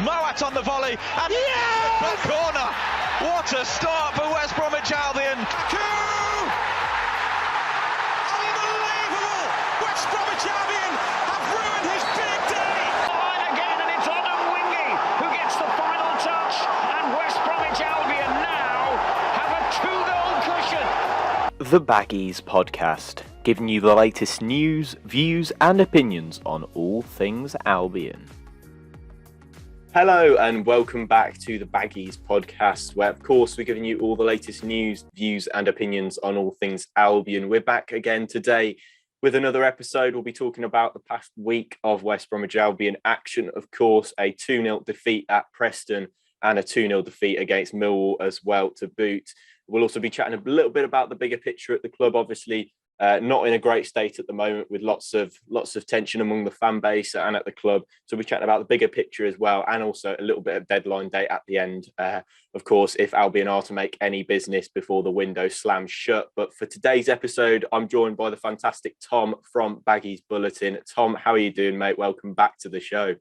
Moat on the volley, and the corner. What a start for West Bromwich Albion. Unbelievable! West Bromwich Albion have ruined his big day. Line again, and it's Adam Wingy who gets the final touch, and West Bromwich Albion now have a 2-goal cushion. The Baggies Podcast, giving you the latest news, views and opinions on all things Albion. Hello and welcome back to the Baggies Podcast, where of course we're giving you all the latest news, views and opinions on all things Albion. We're back again today with another episode. We'll be talking about the past week of West Bromwich Albion action, of course, a 2-0 defeat at Preston and a 2-0 defeat against Millwall as well to boot. We'll also be chatting a little bit about the bigger picture at the club, obviously. Not in a great state at the moment, with lots of tension among the fan base and at the club. So we're chatting about the bigger picture as well, and also a little bit of deadline date at the end. Of course, if Albion are to make any business before the window slams shut. But for today's episode, I'm joined by the fantastic Tom from Baggies Bulletin. Tom, how are you doing, mate? Welcome back to the show.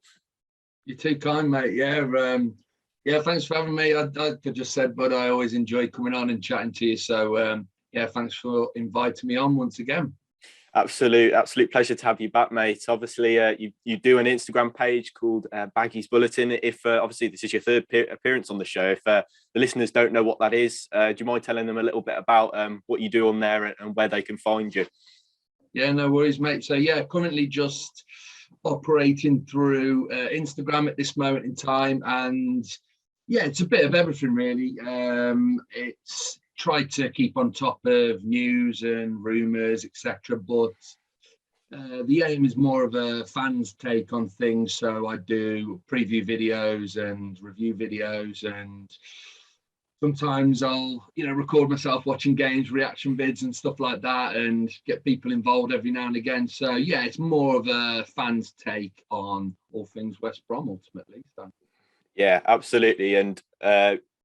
You're too kind, mate. Yeah, thanks for having me. I just said, but I always enjoy coming on and chatting to you. So, thanks for inviting me on once again. Absolute pleasure to have you back, mate. Obviously, you do an Instagram page called Baggies Bulletin. If obviously this is your third appearance on the show, if the listeners don't know what that is, do you mind telling them a little bit about what you do on there and where they can find you? Yeah, no worries, mate. So currently just operating through Instagram at this moment in time, and it's a bit of everything really. It's tried to keep on top of news and rumours, etc. But the aim is more of a fan's take on things. So I do preview videos and review videos, and sometimes I'll, record myself watching games, reaction vids and stuff like that, and get people involved every now and again. So it's more of a fan's take on all things West Brom ultimately. So. Yeah, absolutely. And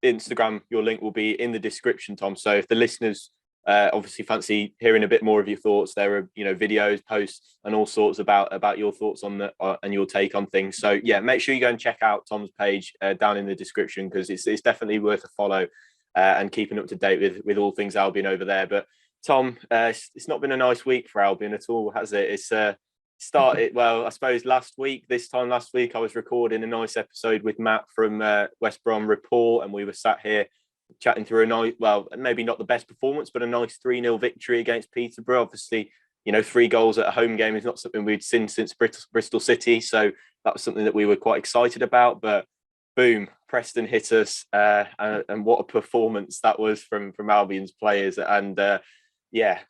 Instagram, your link will be in the description, Tom. So if the listeners obviously fancy hearing a bit more of your thoughts, there are videos, posts, and all sorts about your thoughts on the and your take on things. So make sure you go and check out Tom's page down in the description, because it's definitely worth a follow and keeping up to date with all things Albion over there. But Tom, it's not been a nice week for Albion at all, has it? It's started well, I suppose this time last week I was recording a nice episode with Matt from West Brom Report, and we were sat here chatting through a nice, well, maybe not the best performance, but a nice 3-0 victory against Peterborough. Obviously, 3 goals at a home game is not something we'd seen since Bristol City, so that was something that we were quite excited about. But boom, Preston hit us, and what a performance that was from Albion's players. And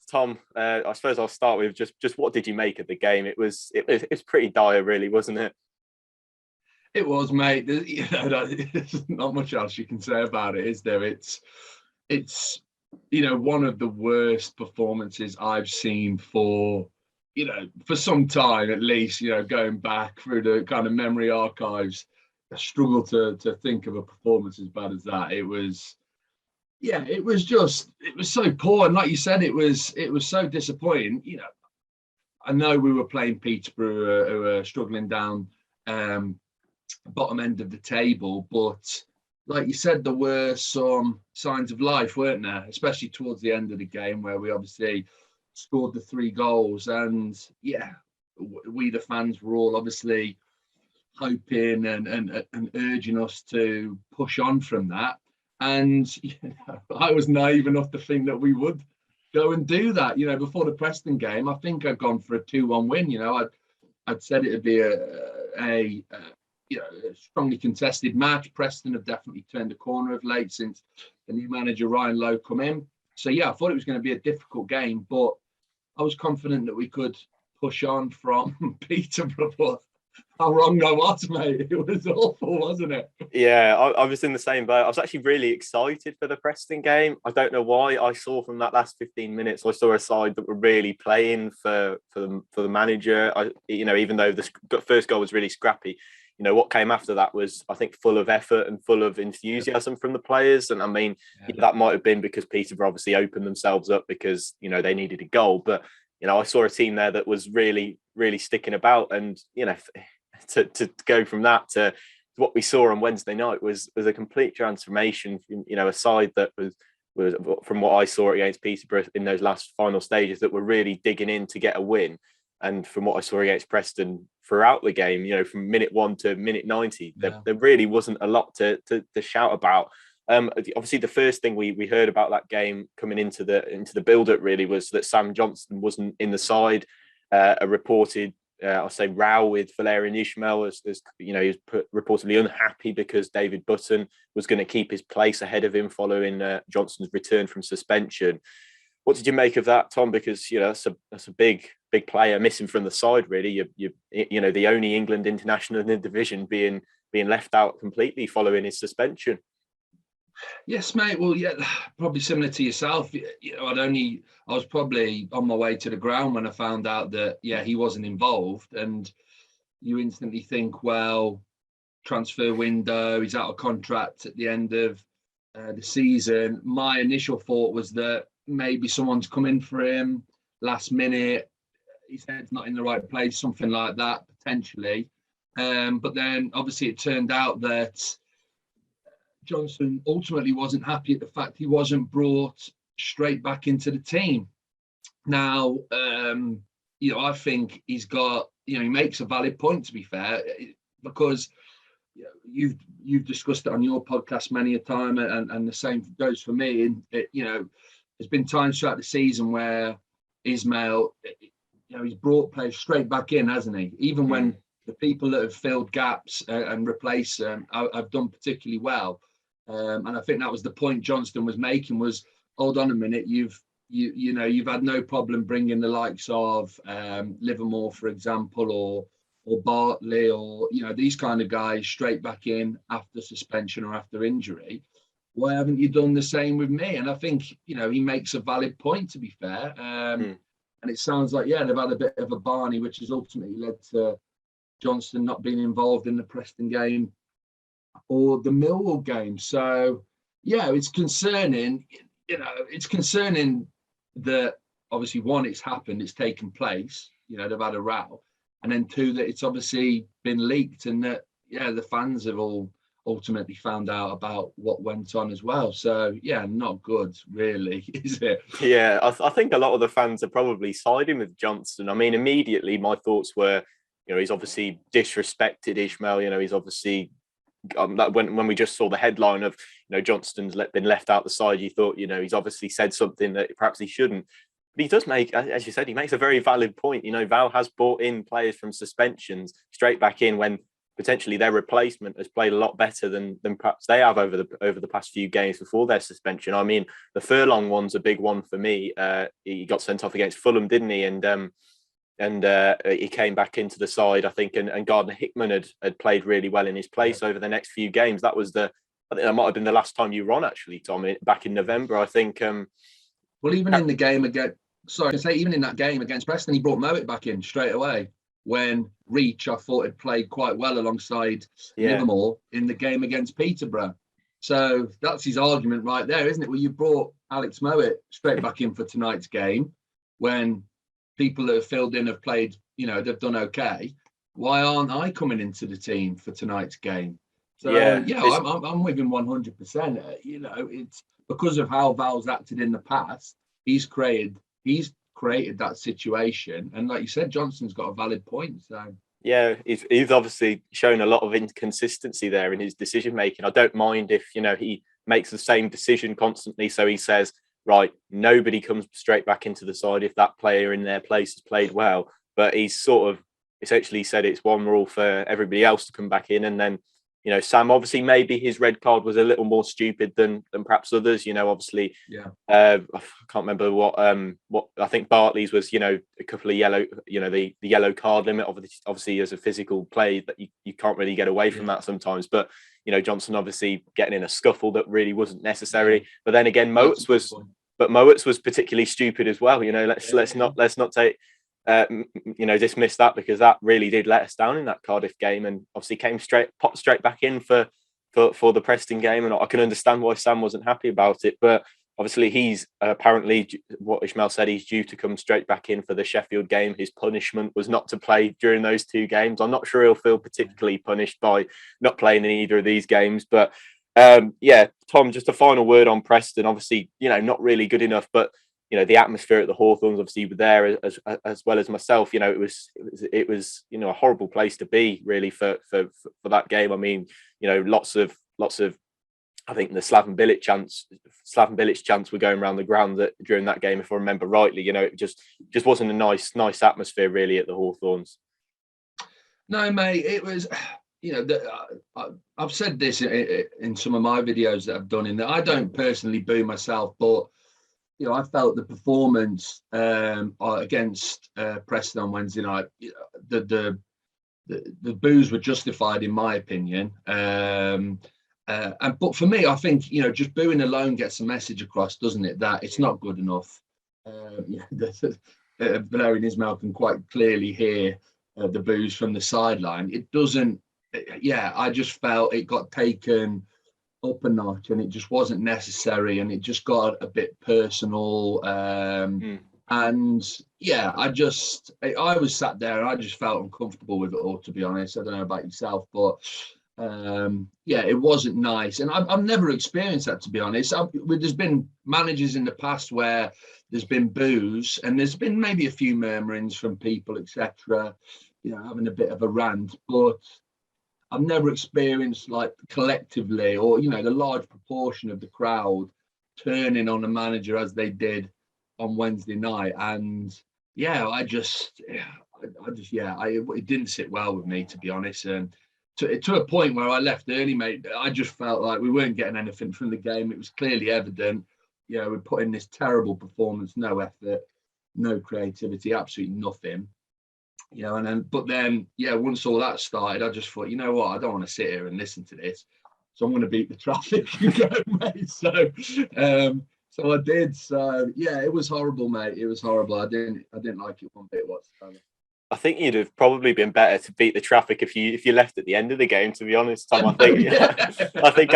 Tom, I suppose I'll start with just what did you make of the game? It was pretty dire, really, wasn't it? It was, mate. There's not much else you can say about it, is there? It's one of the worst performances I've seen for some time, at least. Going back through the kind of memory archives, I struggle to think of a performance as bad as that. It was so poor, and like you said, it was so disappointing. I know we were playing Peterborough, who are struggling down bottom end of the table, but like you said, there were some signs of life, weren't there? Especially towards the end of the game, where we obviously scored the 3 goals, and we the fans were all obviously hoping and urging us to push on from that. And I was naive enough to think that we would go and do that. Before the Preston game, I think I'd gone for a 2-1 win. I'd said it'd be a strongly contested match. Preston have definitely turned a corner of late since the new manager Ryan Lowe come in. So I thought it was going to be a difficult game, but I was confident that we could push on from Peterborough. But how wrong I was, mate. It was awful, wasn't it? Yeah, I was in the same boat. I was actually really excited for the Preston game. I don't know why. I saw from that last 15 minutes, I saw a side that were really playing for the manager. Even though the first goal was really scrappy, what came after that was, I think, full of effort and full of enthusiasm from the players. And I mean, that might have been because Peterborough obviously opened themselves up because, they needed a goal. But, I saw a team there that was really, really sticking about. And, to go from that to what we saw on Wednesday night was a complete transformation. A side that was from what I saw against Peterborough in those last final stages that were really digging in to get a win. And from what I saw against Preston throughout the game, from minute 1 to minute 90, there really wasn't a lot to shout about. Obviously, the first thing we heard about that game coming into the build-up really was that Sam Johnstone wasn't in the side. A reported, I'll say, row with Valérien Ismaël, as he was reportedly unhappy because David Button was going to keep his place ahead of him following Johnstone's return from suspension. What did you make of that, Tom? Because that's a big player missing from the side. Really, you the only England international in the division being left out completely following his suspension. Yes, mate. Well, yeah, probably similar to yourself. I was probably on my way to the ground when I found out that he wasn't involved, and you instantly think, well, transfer window, he's out of contract at the end of the season. My initial thought was that maybe someone's come in for him last minute. His head's not in the right place, something like that, potentially. But then obviously it turned out that Johnstone ultimately wasn't happy at the fact he wasn't brought straight back into the team. Now, I think he's got, he makes a valid point, to be fair, because you've discussed it on your podcast many a time, and the same goes for me. And there's been times throughout the season where Ismaël, he's brought players straight back in, hasn't he? Even when the people that have filled gaps and replaced them have done particularly well. And I think that was the point Johnstone was making, was, hold on a minute, you've had no problem bringing the likes of Livermore, for example, or Bartley, or these kind of guys straight back in after suspension or after injury. Why haven't you done the same with me? And I think he makes a valid point, to be fair. And it sounds like they've had a bit of a Barney, which has ultimately led to Johnstone not being involved in the Preston game or the Millwall game. So it's concerning. It's concerning that obviously, one, it's happened, it's taken place. They've had a row, and then two, that it's obviously been leaked, and that the fans have all ultimately found out about what went on as well. So not good, really, is it? Yeah, I think a lot of the fans are probably siding with Johnstone. I mean, immediately my thoughts were, he's obviously disrespected Ismaël. He's obviously when we just saw the headline of Johnstone's been left out the side, you thought he's obviously said something that perhaps he shouldn't. But he does make, as you said, he makes a very valid point. Val has brought in players from suspensions straight back in when potentially their replacement has played a lot better than perhaps they have over the past few games before their suspension. I mean, the Furlong one's a big one for me. He got sent off against Fulham, didn't he? And he came back into the side, I think, and Gardner Hickman had played really well in his place over the next few games. I think that might have been the last time you were on, actually, Tom, back in November, I think. Well, even in the game even in that game against Preston, he brought Mowat back in straight away, when Reach, I thought, had played quite well alongside Livermore in the game against Peterborough. So that's his argument right there, isn't it? Well, you brought Alex Mowat straight back in for tonight's game when people that have filled in have played, they've done okay. Why aren't I coming into the team for tonight's game? So, I'm with him 100%. It's because of how Val's acted in the past. He's created that situation. And like you said, Johnston's got a valid point. So yeah, he's obviously shown a lot of inconsistency there in his decision making. I don't mind if he makes the same decision constantly. So he says, right, nobody comes straight back into the side if that player in their place has played well. But he's sort of essentially said it's one rule for everybody else to come back in. And then, Sam, obviously, maybe his red card was a little more stupid than perhaps others. Obviously, I can't remember what I think Bartley's was. A couple of yellow. The yellow card limit. Obviously, as a physical play, that you can't really get away from that sometimes. But Johnstone obviously getting in a scuffle that really wasn't necessary. But then again, Mowat's was particularly stupid as well. Let's not take. Dismiss that, because that really did let us down in that Cardiff game, and obviously popped straight back in for the Preston game. And I can understand why Sam wasn't happy about it. But obviously he's apparently, what Ishmael said, he's due to come straight back in for the Sheffield game. His punishment was not to play during those 2 games. I'm not sure he'll feel particularly punished by not playing in either of these games. But yeah, Tom, just a final word on Preston. Obviously, not really good enough, but the atmosphere at the Hawthorns obviously were there as well as myself. It was a horrible place to be really for that game. I mean, lots of I think the Slaven Bilic chants were going around the ground during that game, if I remember rightly. It just wasn't a nice atmosphere really at the Hawthorns. No, mate, it was. I've said this in some of my videos that I've done. In that I don't personally boo myself, but I felt the performance against Preston on Wednesday night, the boos were justified in my opinion. But for me, I think just booing alone gets a message across, doesn't it? That it's not good enough. Blair and Ismail can quite clearly hear the boos from the sideline. It doesn't. I just felt it got taken up a notch, and it just wasn't necessary, and it just got a bit personal. And I was sat there and I just felt uncomfortable with it all, to be honest. I don't know about yourself, but it wasn't nice, and I've never experienced that, to be honest. There's been managers in the past where there's been boos and there's been maybe a few murmurings from people, etc., having a bit of a rant, but I've never experienced like collectively or the large proportion of the crowd turning on a manager as they did on Wednesday night. And it didn't sit well with me, to be honest. And to a point where I left early, mate, I just felt like we weren't getting anything from the game. It was clearly evident. We put in this terrible performance, no effort, no creativity, absolutely nothing. But then, once all that started, I just thought, you know what, I don't want to sit here and listen to this. So I'm going to beat the traffic and go, mate. So I did. So it was horrible, mate. It was horrible. I didn't like it one bit whatsoever. I think you'd have probably been better to beat the traffic if you left at the end of the game, to be honest, Tom. I think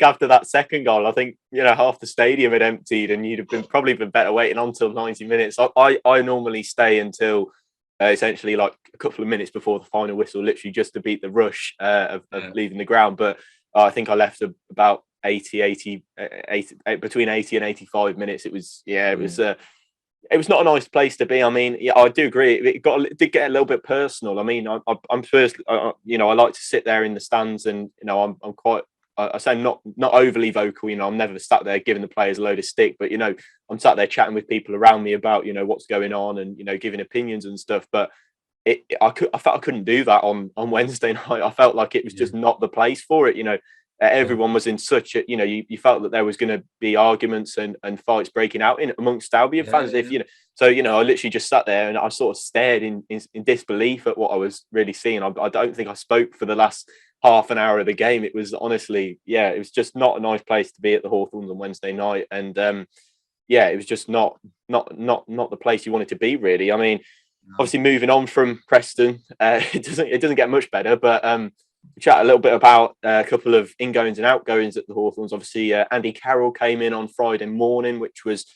after that second goal, I think half the stadium had emptied, and you'd have probably been better waiting on till 90 minutes. I normally stay until essentially like a couple of minutes before the final whistle, literally just to beat the rush of leaving the ground. But I think I left about 80 between 80 and 85 minutes. It was it was not a nice place to be. I mean, I do agree. It did get a little bit personal. I mean, I'm first, I like to sit there in the stands, and I'm quite. I say not overly vocal. I'm never sat there giving the players a load of stick, but I'm sat there chatting with people around me about what's going on and giving opinions and stuff. But I felt I couldn't do that on Wednesday night. I felt like it was just not the place for it. Everyone was in such a you felt that there was going to be arguments and fights breaking out amongst Albion fans. So I literally just sat there and I sort of stared in disbelief at what I was really seeing. I don't think I spoke for the last half an hour of the game. It was honestly, it was just not a nice place to be at the Hawthorns on Wednesday night, and it was just not the place you wanted to be, really. I mean, obviously moving on from Preston, it doesn't get much better, but chat a little bit about a couple of ingoings and outgoings at the Hawthorns. Obviously, Andy Carroll came in on Friday morning, which was,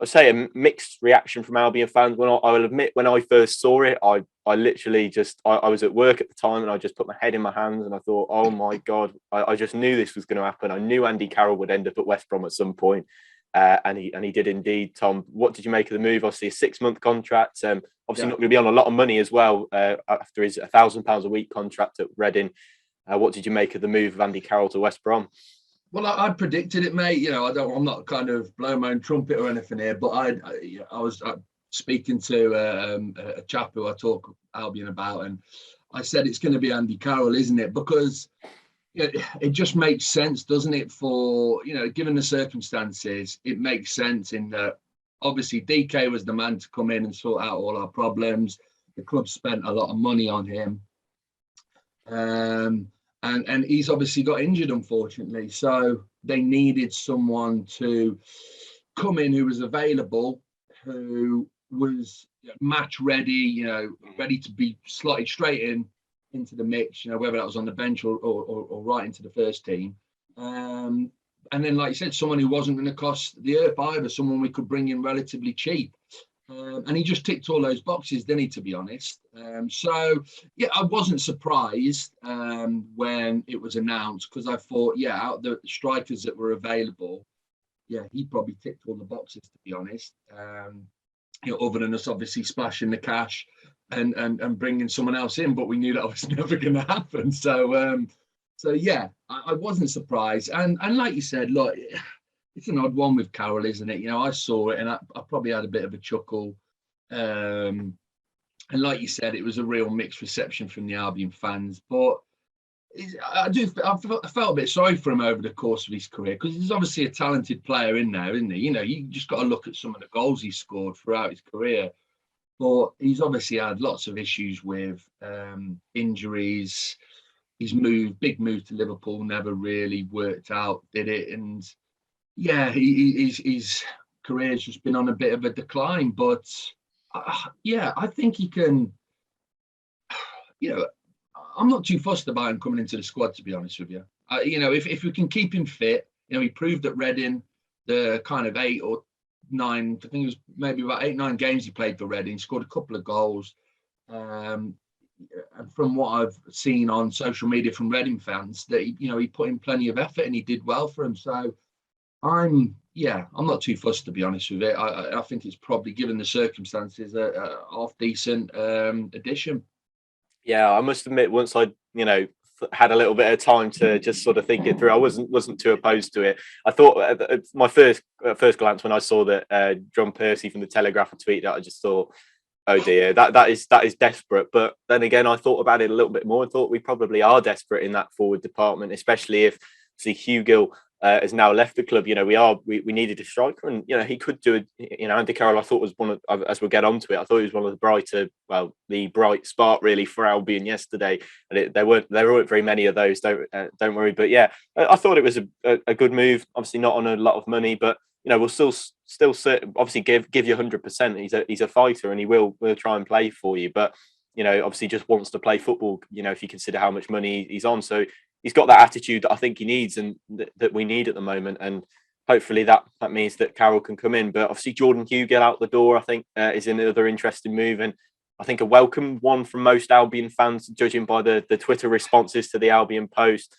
I'd say, a mixed reaction from Albion fans. I will admit, when I first saw it, I literally I was at work at the time, and I just put my head in my hands and I thought, oh my God, I just knew this was going to happen. I knew Andy Carroll would end up at West Brom at some point. And he did indeed. Tom, what did you make of the move? Obviously, a 6-month contract. Obviously, not going to be on a lot of money as well after his £1,000 a week contract at Reading. What did you make of the move of Andy Carroll to West Brom? Well, I predicted it, mate. I'm not kind of blowing my own trumpet or anything here, but I was speaking to a chap who I talk Albion about, and I said it's going to be Andy Carroll, isn't it? Because it just makes sense, doesn't it? For given the circumstances, it makes sense in that obviously DK was the man to come in and sort out all our problems. The club spent a lot of money on him, and he's obviously got injured, unfortunately. So they needed someone to come in who was available, who was match ready, ready to be slotted straight into the mix, whether that was on the bench or right into the first team. And then, like you said, someone who wasn't going to cost the earth either, someone we could bring in relatively cheap. And he just ticked all those boxes, didn't he, to be honest? So, yeah, I wasn't surprised when it was announced, because I thought, yeah, out of the strikers that were available, yeah, he probably ticked all the boxes, to be honest. Other than us obviously splashing the cash and bringing someone else in, but we knew that was never going to happen. So yeah, I wasn't surprised. And like you said, look, it's an odd one with Carroll, isn't it? I saw it and I probably had a bit of a chuckle. And like you said, it was a real mixed reception from the Albion fans. But I felt a bit sorry for him over the course of his career, because he's obviously a talented player in there, isn't he? You just got to look at some of the goals he scored throughout his career. But he's obviously had lots of issues with injuries. His big move to Liverpool never really worked out, did it? And yeah, his career's just been on a bit of a decline. But yeah, I think he can, I'm not too fussed about him coming into the squad, to be honest with you. If we can keep him fit, he proved at Reading the kind of 8 or 9, I think it was maybe about 8-9 games he played for Reading, scored a couple of goals. And from what I've seen on social media from Reading fans, that he put in plenty of effort and he did well for him. So I'm not too fussed, to be honest with it. I think it's probably, given the circumstances, a half decent addition. Yeah, I must admit, once I had a little bit of time to just sort of think it through, I wasn't too opposed to it. I thought my first glance when I saw that John Percy from the Telegraph had tweeted, I just thought, oh dear, that is desperate. But then again, I thought about it a little bit more and thought we probably are desperate in that forward department, especially if Hugill has now left the club. We needed a striker, and he could do it. Andy Carroll, I thought, was one of, as we'll get onto it, I thought he was one of the bright spark really for Albion yesterday. And there weren't very many of those. Don't worry. But yeah, I thought it was a good move. Obviously not on a lot of money, but we'll still obviously give you 100%. He's a fighter, and he will try and play for you. But obviously just wants to play football. If you consider how much money he's on, so he's got that attitude that I think he needs and that we need at the moment. And hopefully that means that Carroll can come in. But obviously Jordan Hugill out the door, I think, is another interesting move. And I think a welcome one from most Albion fans, judging by the Twitter responses to the Albion post.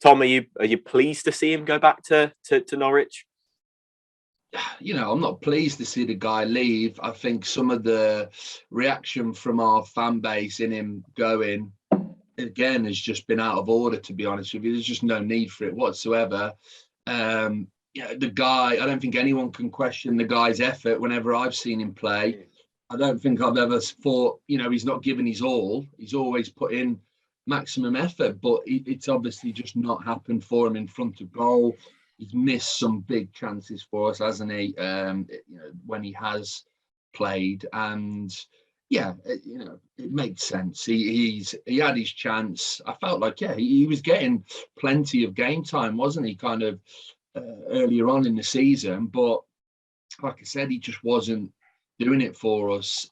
Tom, are you pleased to see him go back to Norwich? I'm not pleased to see the guy leave. I think some of the reaction from our fan base in him going, again, has just been out of order, to be honest with you. There's just no need for it whatsoever. The guy, I don't think anyone can question the guy's effort whenever I've seen him play. I don't think I've ever thought, he's not given his all. He's always put in maximum effort, but it's obviously just not happened for him in front of goal. He's missed some big chances for us, hasn't he? When he has played, and yeah, it makes sense. He had his chance. I felt like he was getting plenty of game time, wasn't he? Kind of earlier on in the season, but like I said, he just wasn't doing it for us.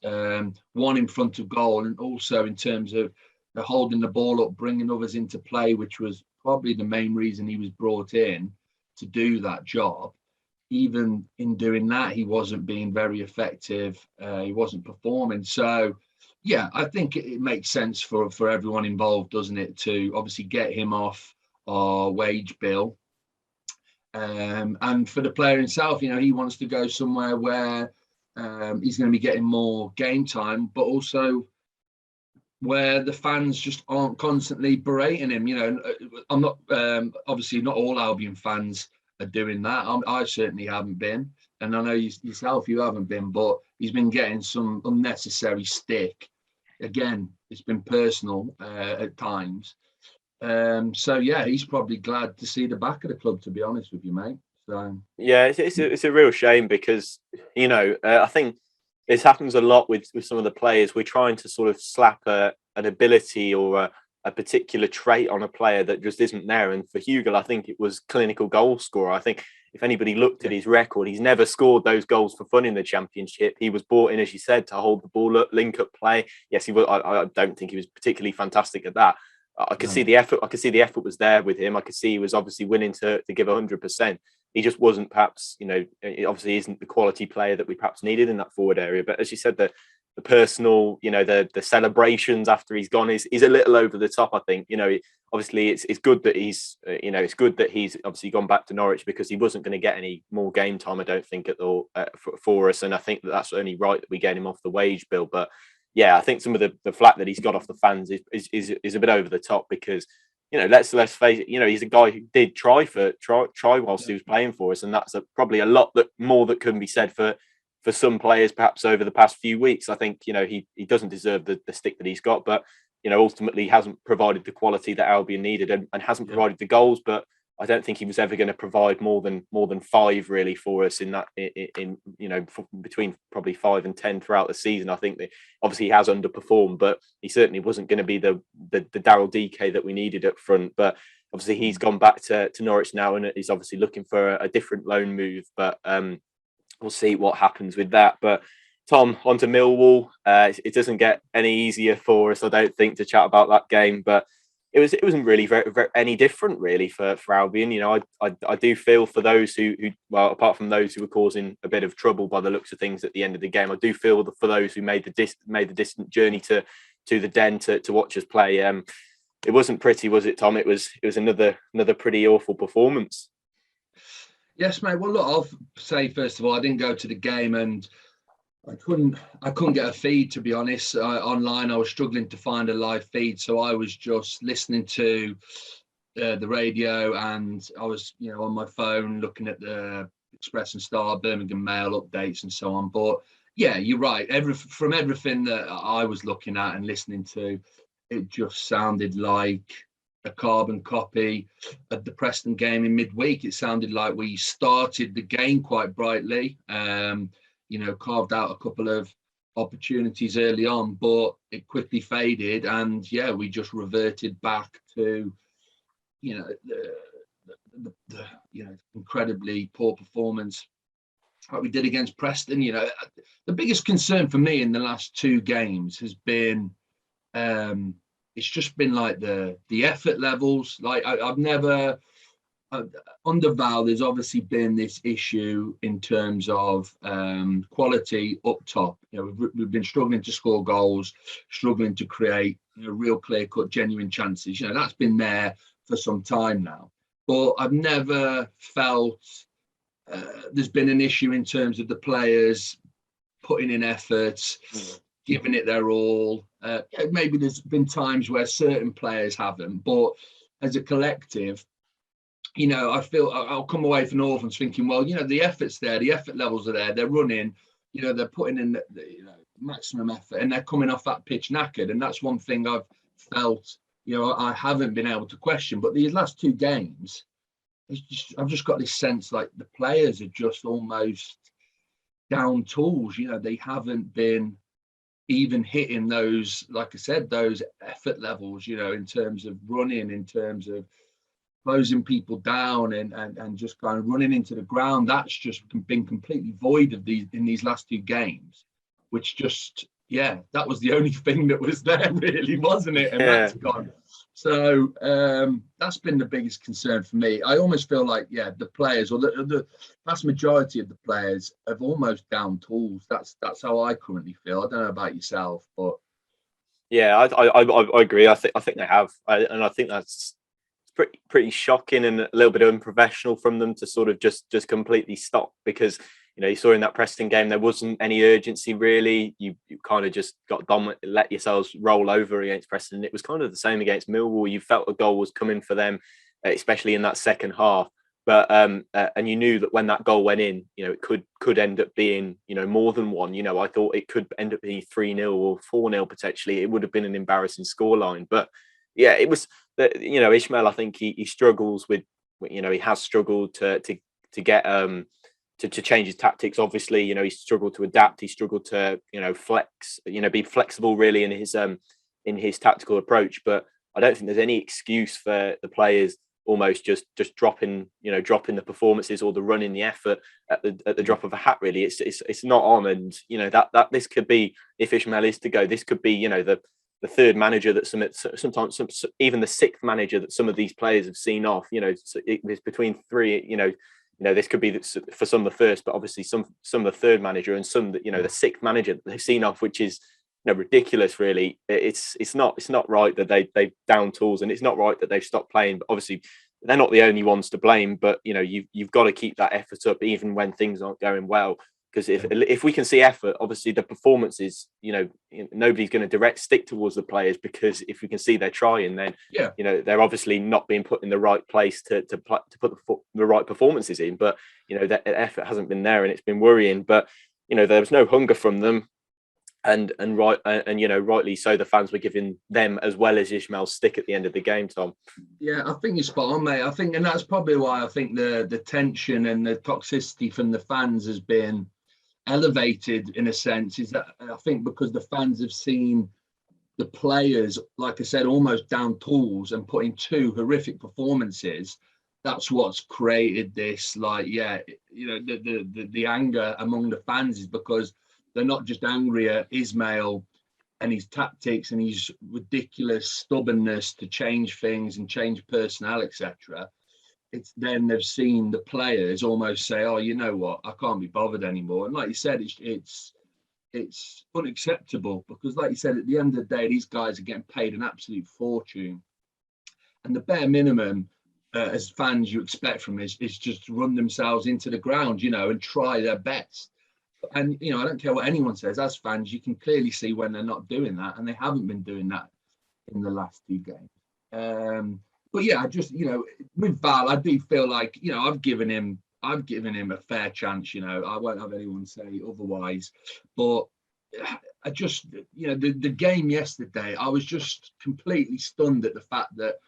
One, in front of goal, and also in terms of holding the ball up, bringing others into play, which was probably the main reason he was brought in to do that job. Even in doing that, he wasn't being very effective. He wasn't performing. So, yeah, I think it makes sense for everyone involved, doesn't it, to obviously get him off our wage bill. And for the player himself, he wants to go somewhere where he's going to be getting more game time, but also where the fans just aren't constantly berating him. I'm not, obviously not all Albion fans are doing that. I certainly haven't been. And I know yourself, you haven't been, but he's been getting some unnecessary stick. Again, it's been personal at times. So yeah, he's probably glad to see the back of the club, to be honest with you, mate. So yeah, it's a real shame because, I think this happens a lot with some of the players. We're trying to sort of slap an ability or a particular trait on a player that just isn't there. And for Hugill, I think it was clinical goal scorer. I think if anybody looked at his record, he's never scored those goals for fun in the Championship. He was brought in, as you said, to hold the ball up, link up play. Yes, he was. I don't think he was particularly fantastic at that. I could see the effort. I could see the effort was there with him. I could see he was obviously willing to give 100%. He just wasn't, perhaps, it obviously isn't the quality player that we perhaps needed in that forward area. But as you said, the personal, the celebrations after he's gone is a little over the top. I think, obviously it's good that he's obviously gone back to Norwich, because he wasn't going to get any more game time, I don't think, at all for us. And I think that's only right that we get him off the wage bill. But yeah, I think some of the flack that he's got off the fans is a bit over the top, because let's face it, he's a guy who did try whilst he was playing for us, and that's probably a lot more that can be said for some players perhaps over the past few weeks. I think he doesn't deserve the stick that he's got, but ultimately hasn't provided the quality that Albion needed, and hasn't provided the goals. But I don't think he was ever going to provide more than 5 really for us in that between probably 5 and 10 throughout the season. I think that obviously he has underperformed, but he certainly wasn't going to be the Daryl DK that we needed up front. But obviously he's gone back to Norwich now, and he's obviously looking for a different loan move. But we'll see what happens with that. But Tom, on to Millwall. It doesn't get any easier for us, I don't think, to chat about that game. But it wasn't really very, very any different really for Albion. I do feel for those who apart from those who were causing a bit of trouble by the looks of things at the end of the game, I do feel that for those who made the distant journey to the Den to watch us play, it wasn't pretty, was it, Tom? It was another pretty awful performance. Yes, mate. Well, look, I'll say first of all, I didn't go to the game, and I couldn't get a feed, to be honest. Online, I was struggling to find a live feed, so I was just listening to the radio, and I was, on my phone looking at the Express and Star, Birmingham Mail updates and so on. But yeah, you're right. From everything that I was looking at and listening to, it just sounded like a carbon copy of the Preston game in midweek. It sounded like we started the game quite brightly. Carved out a couple of opportunities early on, but it quickly faded, and yeah, we just reverted back to the incredibly poor performance like we did against Preston. The biggest concern for me in the last 2 games has been it's just been like the effort levels. Like I've never under Val, there's obviously been this issue in terms of quality up top. We've been struggling to score goals, struggling to create real clear-cut, genuine chances. That's been there for some time now. But I've never felt there's been an issue in terms of the players putting in efforts, giving it their all. Maybe there's been times where certain players haven't, but as a collective, I feel I'll come away from Orphans thinking, well, the effort's there, the effort levels are there, they're running, they're putting in the maximum effort, and they're coming off that pitch knackered. And that's one thing I've felt, I haven't been able to question. But these last 2 games, I've just got this sense like the players are just almost down tools. They haven't been even hitting those, like I said, those effort levels, in terms of running, in terms of closing people down and just kind of running into the ground. That's just been completely void of in these last 2 games, which just, that was the only thing that was there really, wasn't it? And that's gone. So that's been the biggest concern for me. I almost feel like, the players, or the vast majority of the players, have almost down tools. That's how I currently feel. I don't know about yourself, but yeah, I agree. I think they have, and I think that's pretty shocking and a little bit unprofessional from them to sort of just completely stop, because you saw in that Preston game there wasn't any urgency really. You kind of just got let yourselves roll over against Preston. It was kind of the same against Millwall. You felt a goal was coming for them, especially in that second half. But and you knew that when that goal went in, it could end up being more than one. I thought it could end up being 3-0 or 4-0 potentially. It would have been an embarrassing scoreline, but yeah, it was. Ishmael, I think he struggles with, he has struggled to get to change his tactics. Obviously, he struggled to adapt. He struggled to flex, be flexible really in his tactical approach. But I don't think there's any excuse for the players almost just dropping the performances or the running, the effort at the drop of a hat. Really, it's not on. And that this could be, if Ishmael is to go, this could be the the third manager that sometimes even the sixth manager that some of these players have seen off. There's between three. This could be for some the first, but obviously some the third manager, and some that the sixth manager that they've seen off, which is ridiculous. Really, it's not right that they down tools, and it's not right that they've stopped playing. But obviously, they're not the only ones to blame. But you've got to keep that effort up even when things aren't going well. Because if we can see effort, obviously the performances, nobody's going to stick towards the players, because if we can see they're trying, then they're obviously not being put in the right place to put the right performances in. But that effort hasn't been there, and it's been worrying. But there was no hunger from them, and rightly so. The fans were giving them as well as Ishmael stick at the end of the game, Tom. Yeah, I think you're spot on, mate. I think, and that's probably why I think the tension and the toxicity from the fans has been elevated in a sense, is that I think because the fans have seen the players, like I said, almost down tools and putting two horrific performances. That's what's created this, the anger among the fans, is because they're not just angry at Ismail and his tactics and his ridiculous stubbornness to change things and change personnel, etc. It's then they've seen the players almost say, "Oh, you know what? I can't be bothered anymore." And like you said, it's unacceptable, because, like you said, at the end of the day, these guys are getting paid an absolute fortune, and the bare minimum as fans you expect from is just run themselves into the ground, and try their best. And I don't care what anyone says. As fans, you can clearly see when they're not doing that, and they haven't been doing that in the last two games. But yeah, I just, with Val, I do feel like, I've given him a fair chance. I won't have anyone say otherwise. But I just, the game yesterday, I was just completely stunned at the fact that,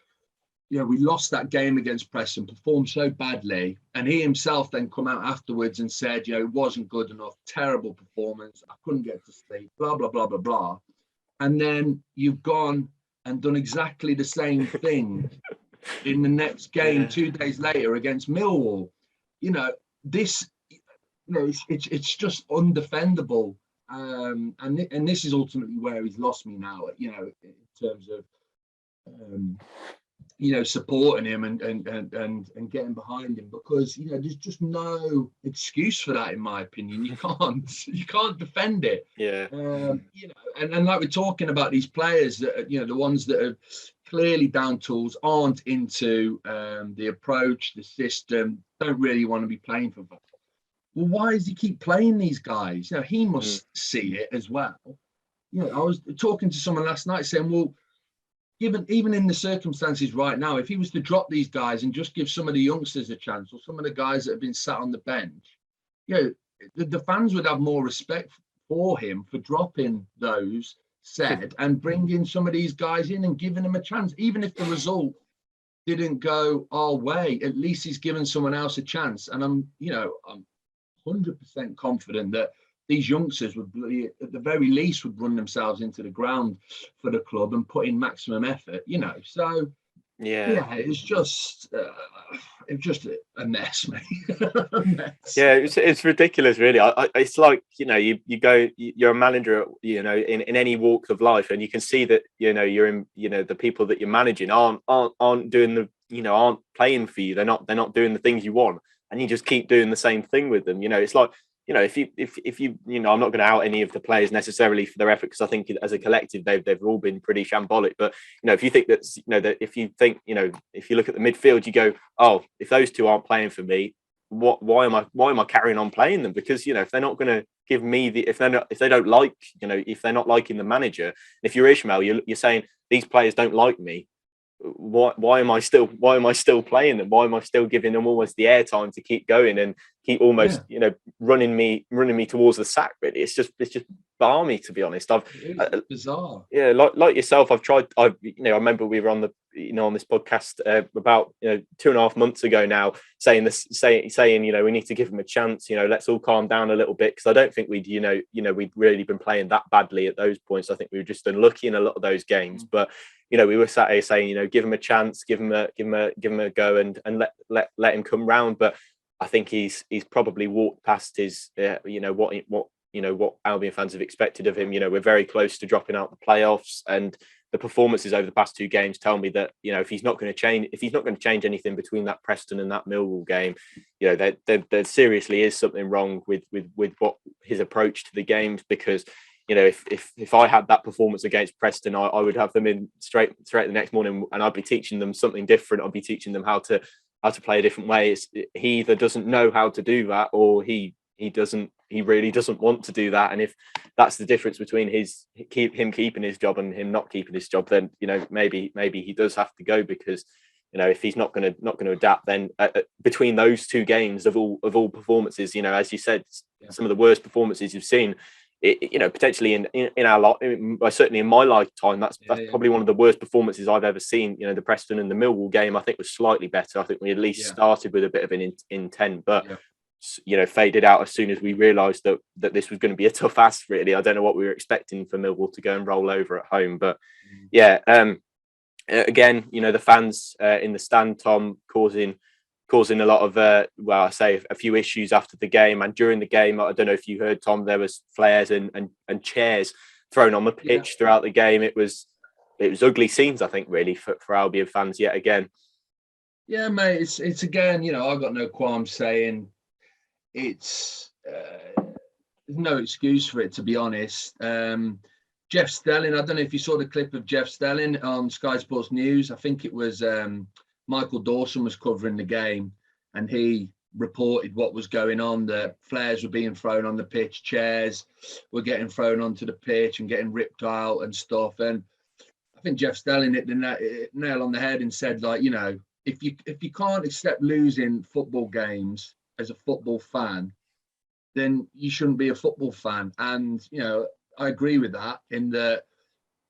we lost that game against Preston, performed so badly, and he himself then come out afterwards and said, it wasn't good enough, terrible performance, I couldn't get to sleep, blah, blah, blah, blah, blah. And then you've gone and done exactly the same thing in the next game 2 days later against Millwall. This, it's just undefendable. And this is ultimately where he's lost me now, in terms of, supporting him and getting behind him, because, there's just no excuse for that, in my opinion. You can't defend it. Yeah. And like we're talking about these players that, the ones that are clearly down tools, aren't into the approach, the system, don't really want to be playing for that. Well, why does he keep playing these guys? He must see it as well. I was talking to someone last night saying, well, even in the circumstances right now, if he was to drop these guys and just give some of the youngsters a chance, or some of the guys that have been sat on the bench, the fans would have more respect for him for dropping those said and bringing some of these guys in and giving them a chance. Even if the result didn't go our way, at least he's given someone else a chance. And I'm 100% confident that these youngsters would, at the very least, would run themselves into the ground for the club and put in maximum effort. So yeah, it's just a mess, mate. A mess. Yeah, it's ridiculous, really. It's like, you're a manager, in any walk of life, and you can see that, you're in, the people that you're managing aren't doing aren't playing for you. They're not doing the things you want, and you just keep doing the same thing with them. It's like, if you I'm not going to out any of the players necessarily for their effort, because I think as a collective they've all been pretty shambolic. But if you think that's that if you look at the midfield, you go, oh, if those two aren't playing for me, why am I carrying on playing them? Because if they're not going to give me if they don't like, if they're not liking the manager, if you're Ishmael, you're saying these players don't like me. Why am I still playing them? Why am I still giving them almost the airtime to keep going and keep almost running me towards the sack? Really, it's just balmy, to be honest. It's bizarre. Yeah, like yourself, I've tried. I remember we were on the on this podcast about 2.5 months ago now, saying we need to give them a chance. Let's all calm down a little bit, because I don't think we'd we'd really been playing that badly at those points. I think we were just unlucky in a lot of those games, but. We were sat here saying, give him a chance, give him a go, and let him come round. But I think he's probably walked past his, what what Albion fans have expected of him. We're very close to dropping out the playoffs, and the performances over the past 2 games tell me that, if he's not going to change anything between that Preston and that Millwall game, there seriously is something wrong with what his approach to the games. Because if I had that performance against Preston, I would have them in straight the next morning, and I'd be teaching them something different. I'd be teaching them how to play a different way. He either doesn't know how to do that, or he really doesn't want to do that. And if that's the difference between him keeping his job and him not keeping his job, then maybe he does have to go. Because if he's not going to adapt, then between those 2 games of all performances, as you said, some of the worst performances you've seen, potentially in our lot, certainly in my lifetime, that's probably one of the worst performances I've ever seen. The Preston and the Millwall game, I think, was slightly better. I think we at least started with a bit of an intent, but faded out as soon as we realised that this was going to be a tough ask. Really, I don't know what we were expecting for Millwall to go and roll over at home, but again, the fans in the stand, Tom, causing a lot of a few issues after the game and during the game. I don't know if you heard, Tom, there was flares and chairs thrown on the pitch throughout the game. It was ugly scenes, I think, really, for Albion fans yet again. Yeah, mate, it's again, I've got no qualms saying it's there's no excuse for it, to be honest. Jeff Stelling, I don't know if you saw the clip of Jeff Stelling on Sky Sports News. I think it was Michael Dawson was covering the game, and he reported what was going on, that flares were being thrown on the pitch, chairs were getting thrown onto the pitch and getting ripped out and stuff. And I think Jeff Stelling hit the nail on the head and said, if you can't accept losing football games as a football fan, then you shouldn't be a football fan. And, I agree with that, in that,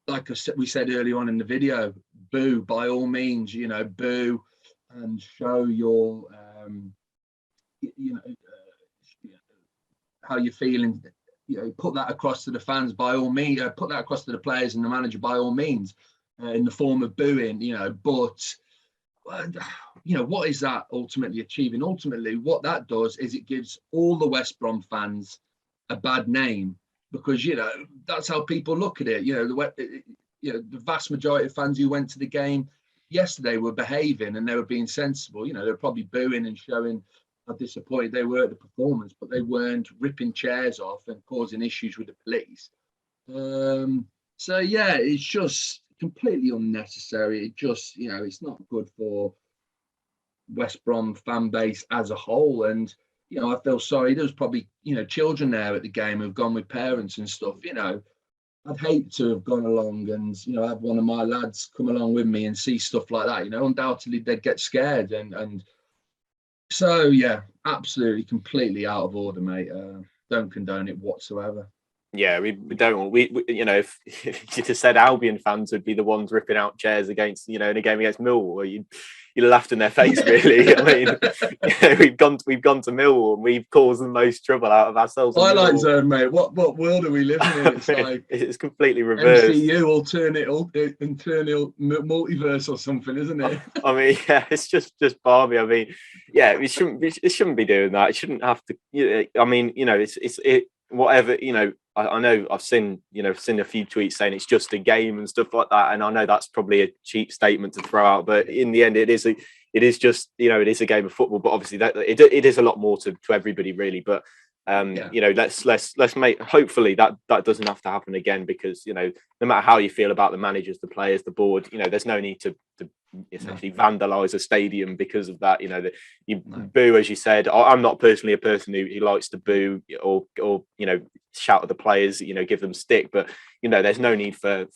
like we said earlier on in the video, boo, by all means, boo and show your, how you're feeling, put that across to the fans by all means, put that across to the players and the manager by all means, in the form of booing, but what is that ultimately achieving? Ultimately, what that does is it gives all the West Brom fans a bad name, because that's how people look at it. The vast majority of fans who went to the game yesterday were behaving and they were being sensible. They were probably booing and showing how disappointed they were at the performance, but they weren't ripping chairs off and causing issues with the police. It's just completely unnecessary. It just, it's not good for West Brom fan base as a whole. And I feel sorry. There was probably children there at the game who've gone with parents and stuff. I'd hate to have gone along and have one of my lads come along with me and see stuff like that. Undoubtedly they'd get scared, and so absolutely completely out of order, mate. Don't condone it whatsoever. Yeah, we don't. We if you just said Albion fans would be the ones ripping out chairs against, in a game against Millwall, you'd laughed in their face, really. I mean, we've gone to Millwall and we've caused the most trouble out of ourselves. Highlight zone, mate. What world are we living in? It's like it's completely reversed. MCU internal multiverse or something, isn't it? I mean, it's just balmy. I mean, it shouldn't be doing that. It shouldn't have to. I mean, it's whatever. I know I've seen a few tweets saying it's just a game and stuff like that, and I know that's probably a cheap statement to throw out, but in the end, it is just it is a game of football. But obviously, that it is a lot more to everybody, really. But let's make, hopefully that doesn't have to happen again, because no matter how you feel about the managers, the players, the board, there's no need to essentially vandalise a stadium because of that. Boo, as you said. I'm not personally a person who likes to boo or shout at the players, give them stick, but there's no need for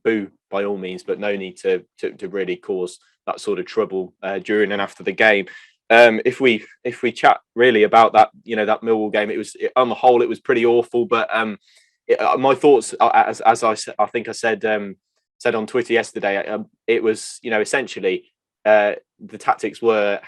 boo by all means, but no need to really cause that sort of trouble during and after the game. If we chat really about that, that Millwall game, it was, on the whole, it was pretty awful. But my thoughts, as I think I said on Twitter yesterday, it was, essentially the tactics were,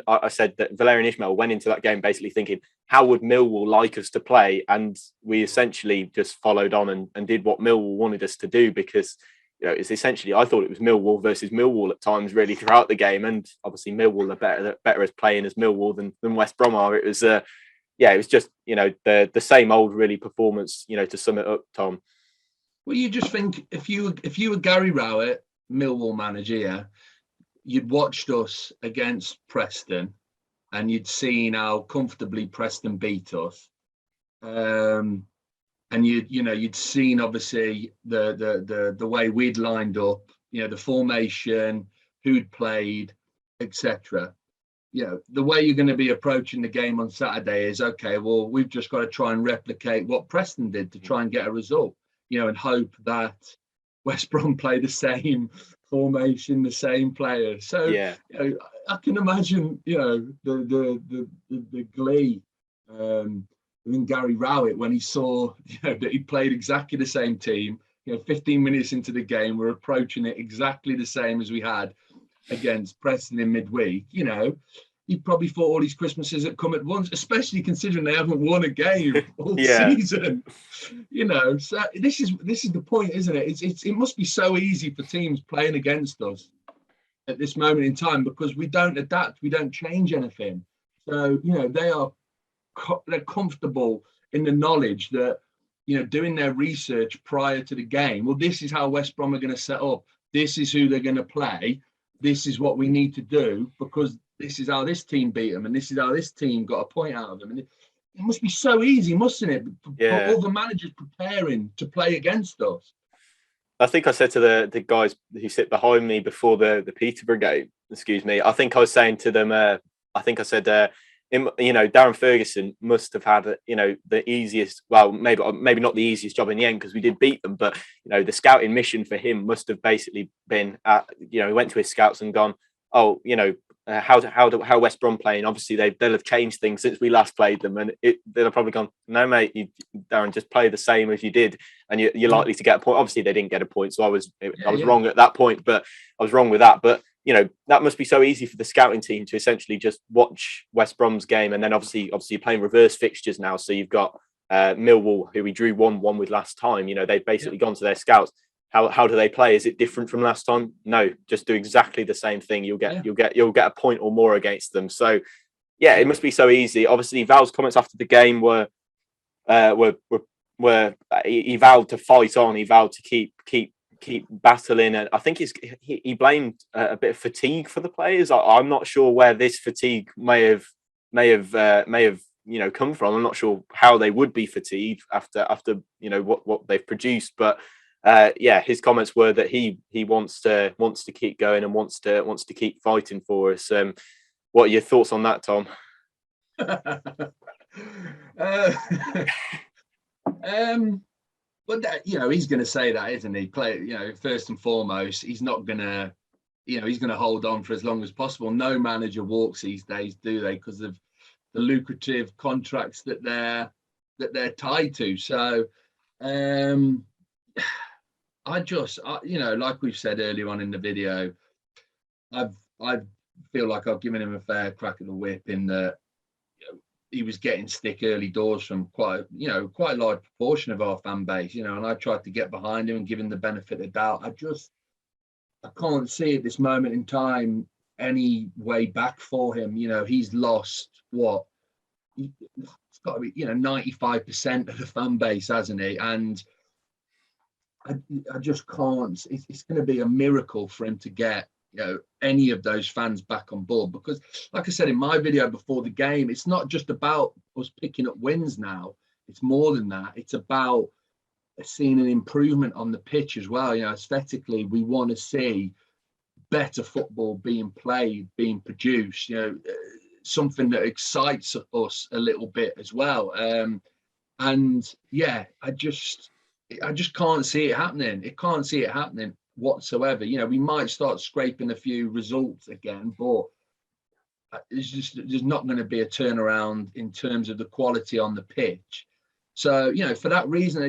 I said that Valérien Ismaël went into that game basically thinking, how would Millwall like us to play? And we essentially just followed on and did what Millwall wanted us to do, because it's essentially, I thought it was Millwall versus Millwall at times, really, throughout the game. And obviously Millwall are better as playing as Millwall than West Brom are. It was it was just, the same old really performance, to sum it up, Tom. Well, you just think if you were Gary Rowett, Millwall manager, yeah, you'd watched us against Preston and you'd seen how comfortably Preston beat us. And you'd seen obviously the way we'd lined up, the formation, who'd played, etc. The way you're going to be approaching the game on Saturday is, okay, well, we've just got to try and replicate what Preston did to try and get a result, and hope that West Brom play the same formation, the same players. So yeah, I can imagine, the glee in Gary Rowett when he saw that he played exactly the same team. 15 minutes into the game, we're approaching it exactly the same as we had against Preston in midweek. He probably thought all these Christmases had come at once, especially considering they haven't won a game all season. So this is the point, isn't it? It must be so easy for teams playing against us at this moment in time because we don't adapt, we don't change anything. So they're comfortable in the knowledge that doing their research prior to the game. Well, this is how West Brom are going to set up. This is who they're going to play. This is what we need to do because this is how this team beat them, and this is how this team got a point out of them. And it must be so easy, mustn't it? For all the managers preparing to play against us. I think I said to the guys who sit behind me before the Peterborough game, I think I was saying to them, Darren Ferguson must have had, the easiest, well, maybe not the easiest job in the end because we did beat them, but, the scouting mission for him must have basically been, he went to his scouts and gone, how West Brom playing? Obviously, they'll have changed things since we last played them, and they'll have probably gone, no, mate, Darren, just play the same as you did, and you're likely to get a point. Obviously, they didn't get a point, so I was wrong at that point, but I was wrong with that. But that must be so easy for the scouting team to essentially just watch West Brom's game, and then obviously you're playing reverse fixtures now, so you've got Millwall, who we drew 1-1 with last time. They've basically gone to their scouts. How do they play? Is it different from last time? No, just do exactly the same thing. You'll get a point or more against them. So yeah, it must be so easy. Obviously, Val's comments after the game were he vowed to fight on. He vowed to keep battling, and I think he blamed a bit of fatigue for the players. I'm not sure where this fatigue may have come from. I'm not sure how they would be fatigued after what they've produced, but. His comments were that he wants to keep going and wants to keep fighting for us. What are your thoughts on that, Tom? But he's going to say that, isn't he? First and foremost, he's not going to, he's going to hold on for as long as possible. No manager walks these days, do they? Because of the lucrative contracts that they're tied to. So. I like we've said earlier on in the video, I feel like I've given him a fair crack at the whip in that he was getting stick early doors from quite a large proportion of our fan base, and I tried to get behind him and give him the benefit of the doubt. I can't see at this moment in time any way back for him. He's lost what? It's got to be 95% of the fan base, hasn't he? And I just can't. It's going to be a miracle for him to get any of those fans back on board, because, like I said in my video before the game, it's not just about us picking up wins now. It's more than that. It's about seeing an improvement on the pitch as well. Aesthetically, we want to see better football being played, being produced. Something that excites us a little bit as well. I just can't see it happening. It can't see it happening whatsoever. We might start scraping a few results again, but there's not going to be a turnaround in terms of the quality on the pitch. So, for that reason,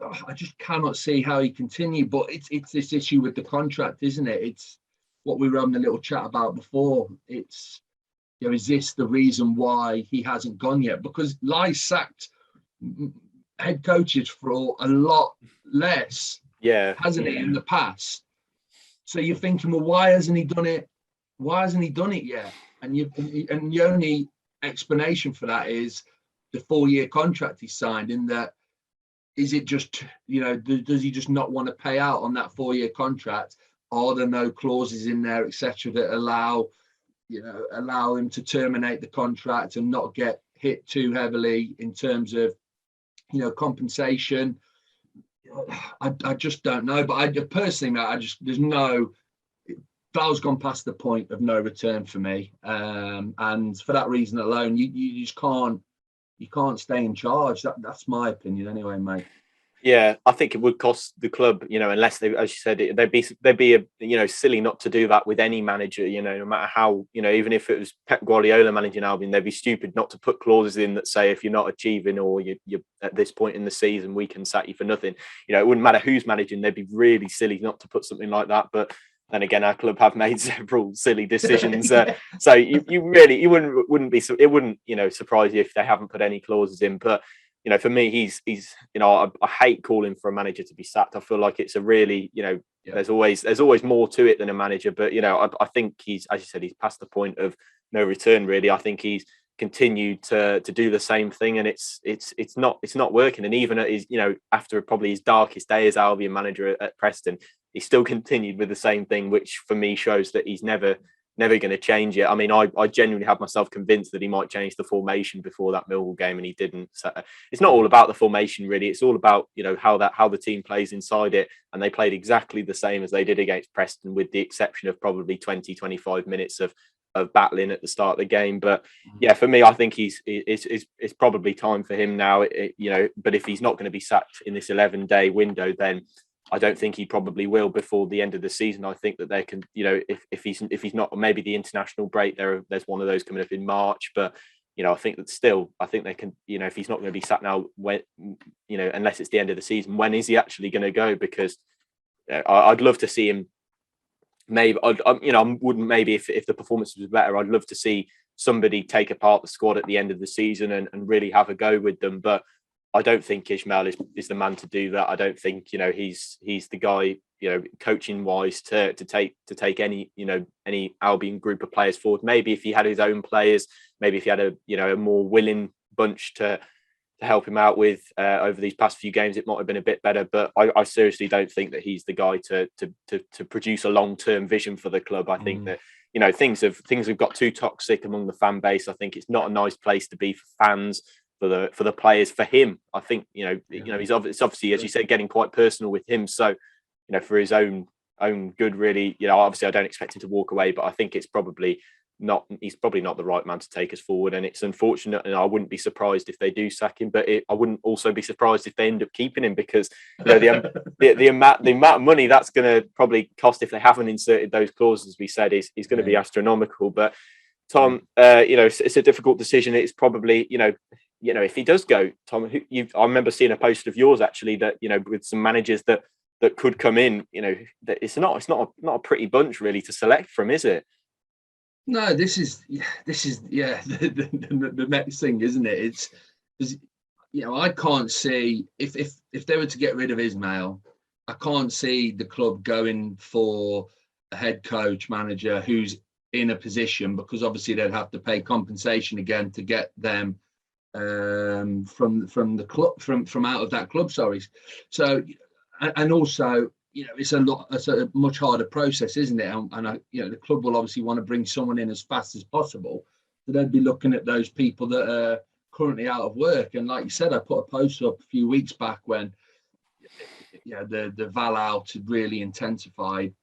I just cannot see how he continue. But it's this issue with the contract, isn't it? It's what we were having a little chat about before. It's, is this the reason why he hasn't gone yet? Because Lai sacked head coaches for a lot less, hasn't he, in the past? So you're thinking, well, why hasn't he done it? Why hasn't he done it yet? And the only explanation for that is the 4-year contract he signed, in that, is it just, does he just not want to pay out on that 4-year contract? Are there no clauses in there, etc., that allow him to terminate the contract and not get hit too heavily in terms of, compensation? I just don't know. But I personally, there's no, Val's gone past the point of no return for me. And for that reason alone, you just can't stay in charge. That's my opinion anyway, mate. Yeah, I think it would cost the club, unless they, as you said, they'd be silly not to do that with any manager, no matter how, even if it was Pep Guardiola managing Albion, they'd be stupid not to put clauses in that say, if you're not achieving, or you're at this point in the season, we can sack you for nothing. It wouldn't matter who's managing. They'd be really silly not to put something like that. But then again, our club have made several silly decisions. So you wouldn't be surprise you if they haven't put any clauses in. But for me, he's I hate calling for a manager to be sacked. I feel like it's a really, there's always more to it than a manager. But I think he's, as you said, he's past the point of no return. Really, I think he's continued to do the same thing, and it's not working. And even at his, after probably his darkest day as Albion manager at Preston, he still continued with the same thing, which for me shows that he's never going to change it. I mean, I genuinely had myself convinced that he might change the formation before that Millwall game, and he didn't. So it's not all about the formation, really. It's all about, how the team plays inside it. And they played exactly the same as they did against Preston, with the exception of probably 20-25 minutes of battling at the start of the game. But yeah, for me, I think it's probably time for him now. But if he's not going to be sacked in this 11-day window, then I don't think he probably will before the end of the season. I think that they can, if he's not, maybe the international break, there's one of those coming up in March. But I think they can, if he's not going to be sacked now, when, unless it's the end of the season, when is he actually going to go? Because I'd love to see him. Maybe I wouldn't. Maybe if the performance was better, I'd love to see somebody take apart the squad at the end of the season and really have a go with them. But I don't think Ismail is the man to do that. I don't think he's the guy, coaching wise to take any Albion group of players forward. Maybe if he had his own players, maybe if he had a more willing bunch to help him out with over these past few games, it might have been a bit better. But I seriously don't think that he's the guy to produce a long-term vision for the club. I think that things have got too toxic among the fan base. I think it's not a nice place to be for fans, for the players, for him. I think it's obviously, as you said, getting quite personal with him. So for his own good, really, obviously I don't expect him to walk away, but I think he's probably not the right man to take us forward. And it's unfortunate, and I wouldn't be surprised if they do sack him, but I wouldn't also be surprised if they end up keeping him, because the amount of money that's going to probably cost if they haven't inserted those clauses, as we said, is going to be astronomical. But Tom, it's a difficult decision. It's probably, if he does go, Tom, I remember seeing a post of yours actually that, with some managers that could come in, that it's not a pretty bunch really to select from, is it? No, this is the next thing, isn't it? It's I can't see if they were to get rid of Ismail, I can't see the club going for a head coach manager who's in a position, because obviously they'd have to pay compensation again to get them from the club, from out of that club. Sorry. So, and also, it's a much harder process, isn't it? And the club will obviously want to bring someone in as fast as possible. So they'd be looking at those people that are currently out of work. And like you said, I put a post up a few weeks back when the Val out had really intensified,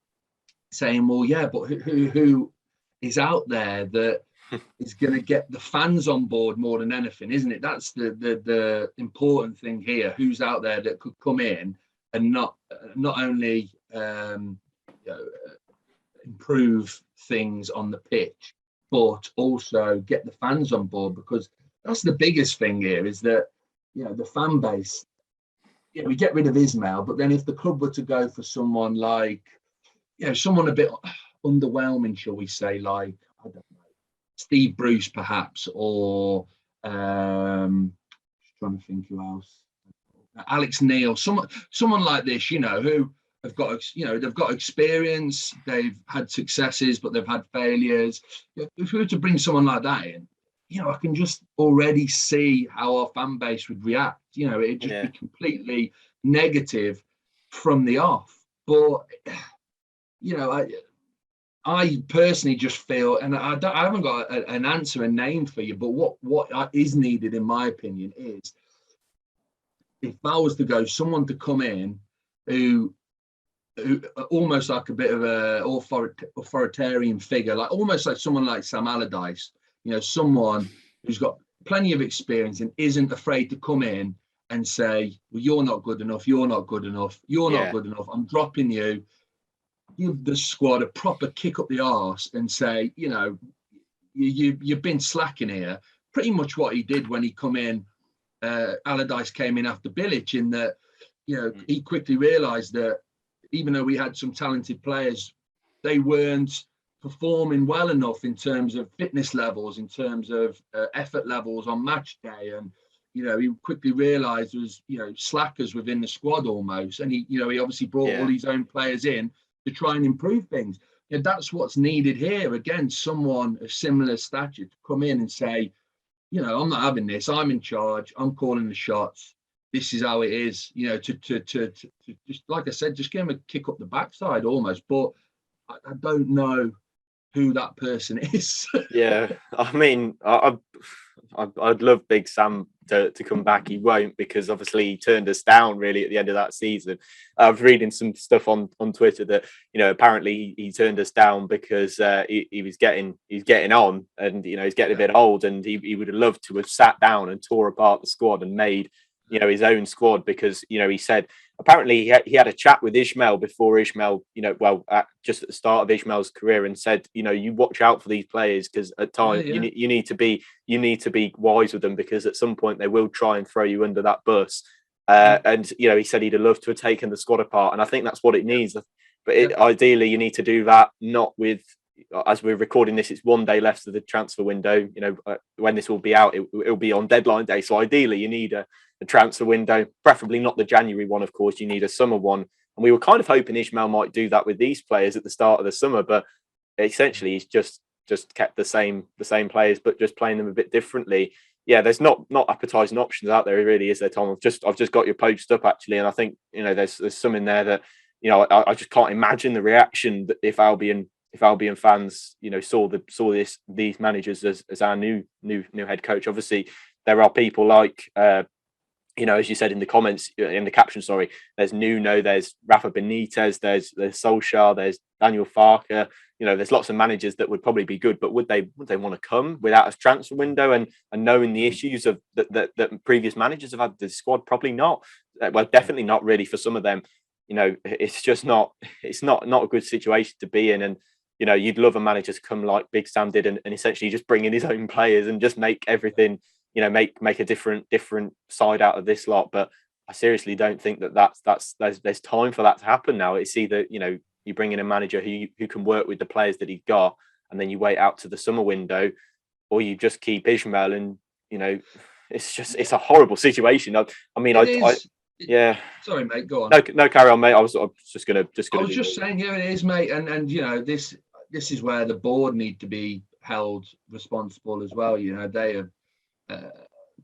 saying, well, yeah, but who is out there that is going to get the fans on board more than anything, isn't it? That's the important thing here. Who's out there that could come in and not only improve things on the pitch, but also get the fans on board? Because that's the biggest thing here, is that the fan base. We get rid of Ismail, but then if the club were to go for someone like someone a bit underwhelming, shall we say, like, I don't know, Steve Bruce perhaps, or just trying to think who else, Alex Neil, someone like this, who have got, they've got experience, they've had successes, but they've had failures. If we were to bring someone like that in, I can just already see how our fan base would react. It'd just be completely negative from the off. But, I personally just feel, and I haven't got an answer, a name for you, but what is needed, in my opinion, is if I was to go, someone to come in who almost like a bit of a authoritarian figure, like almost like someone like Sam Allardyce, someone who's got plenty of experience and isn't afraid to come in and say, well, you're not good enough, you're not good enough, not good enough, I'm dropping you. Give the squad a proper kick up the arse and say, you've been slacking here. Pretty much what he did when he come in, Allardyce came in after Bilic, in that, he quickly realised that even though we had some talented players, they weren't performing well enough in terms of fitness levels, in terms of effort levels on match day. And, he quickly realised there was, slackers within the squad almost. And he obviously brought all his own players in to try and improve things. And that's what's needed here. Again, someone of similar stature to come in and say, I'm not having this. I'm in charge. I'm calling the shots. This is how it is. To just, like I said, just give him a kick up the backside almost. But I don't know who that person is. Yeah, I mean, I'd love Big Sam to come back. He won't, because obviously he turned us down really at the end of that season. I was reading some stuff on Twitter that apparently he turned us down because he was getting on, and he's getting a bit old, and he would have loved to have sat down and tore apart the squad and made his own squad, because he said apparently he had a chat with Ishmael before Ishmael, just at the start of Ishmael's career, and said, you watch out for these players, because at times you need to be wise with them, because at some point they will try and throw you under that bus. And he said he'd have loved to have taken the squad apart, and I think that's what it needs. But ideally, you need to do that not with. As we're recording this, it's 1 day left of the transfer window. When this will be out, it'll be on deadline day. So ideally, you need a transfer window, preferably not the January one, of course. You need a summer one. And we were kind of hoping Ishmael might do that with these players at the start of the summer, but essentially he's just kept the same players, but just playing them a bit differently. Yeah, there's not appetising options out there, really, is there, Tom? I've just got your post up, actually, and I think there's some in there that I just can't imagine the reaction that if Albion fans saw these managers as our new head coach. Obviously there are people like as you said in the comments, in the caption, sorry, there's Nuno, there's Rafa Benitez, there's Solskjaer, there's Daniel Farke. There's lots of managers that would probably be good, but would they want to come without a transfer window and knowing the issues of that previous managers have had the squad? Probably not. Well, definitely not really for some of them. It's just not a good situation to be in. And you'd love a manager to come like Big Sam did and essentially just bring in his own players and just make everything, make a different side out of this lot. But I seriously don't think there's time for that to happen now. It's either, you bring in a manager who can work with the players that he's got, and then you wait out to the summer window, or you just keep Ishmael. And, it's a horrible situation. Yeah. Sorry, mate. Go on. No, carry on, mate. I was just gonna. I was just saying, here it is, mate, and this is where the board need to be held responsible as well. They have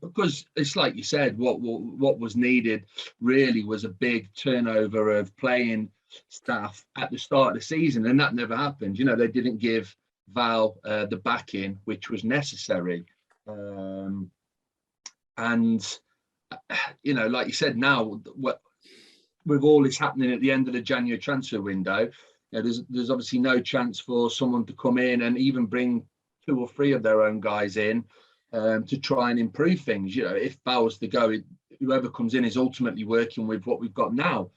because it's like you said, what was needed really was a big turnover of playing staff at the start of the season, and that never happened. They didn't give Val the backing which was necessary, and like you said, now with all this happening at the end of the January transfer window, there's obviously no chance for someone to come in and even bring 2 or 3 of their own guys in to try and improve things. If Val was to go, whoever comes in is ultimately working with what we've got now.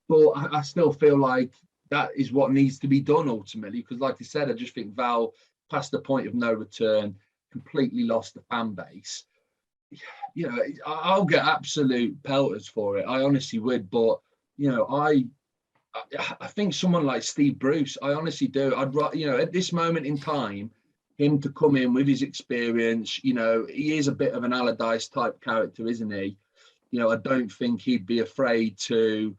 But I still feel like that is what needs to be done ultimately, because like I said, I just think Val, past the point of no return, completely lost the fan base. I'll get absolute pelters for it. I honestly would. But, I think someone like Steve Bruce, I honestly do. I'd at this moment in time, him to come in with his experience, he is a bit of an Allardyce type character, isn't he? I don't think he'd be afraid to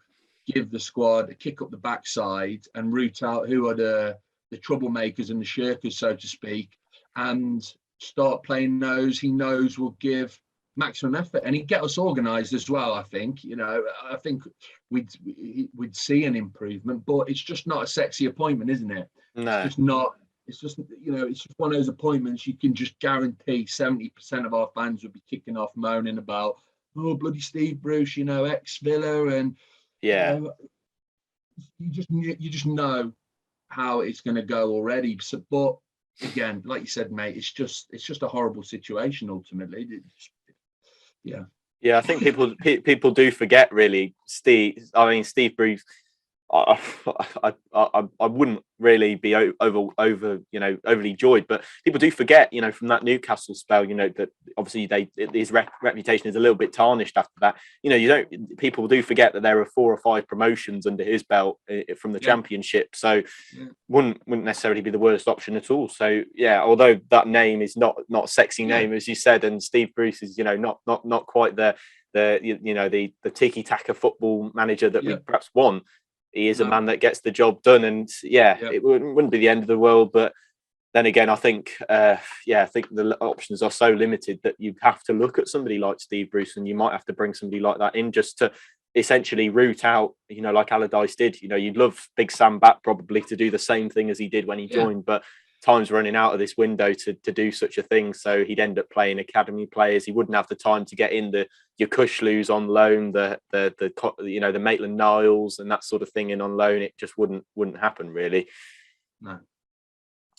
give the squad a kick up the backside and root out who are the troublemakers and the shirkers, so to speak, and start playing those he knows will give maximum effort, and he'd get us organised as well. I think, I think we'd see an improvement, but it's just not a sexy appointment, isn't it? No. It's just not. It's just, it's just one of those appointments you can just guarantee 70% of our fans would be kicking off moaning about, oh, bloody Steve Bruce, ex-Villa, and you just know how it's going to go already. So, but again, like you said, mate, it's just a horrible situation ultimately. Yeah, I think people do forget, really. Steve Bruce, I wouldn't really be overly joyed, but people do forget, from that Newcastle spell, that obviously his reputation is a little bit tarnished after that. People do forget that there are 4 or 5 promotions under his belt from the Championship, so wouldn't necessarily be the worst option at all. So yeah, although that name is not a sexy name, as you said, and Steve Bruce is not quite the tiki-taka football manager that we perhaps want. He is a man that gets the job done, and it wouldn't be the end of the world. But then again, I think the options are so limited that you have to look at somebody like Steve Bruce, and you might have to bring somebody like that in just to essentially root out, like Allardyce did. You'd love Big Sam back probably to do the same thing as he did when he joined, but time's running out of this window to do such a thing. So he'd end up playing academy players. He wouldn't have the time to get in your Kushlus on loan, the Maitland-Niles and that sort of thing in on loan. It just wouldn't happen, really. No.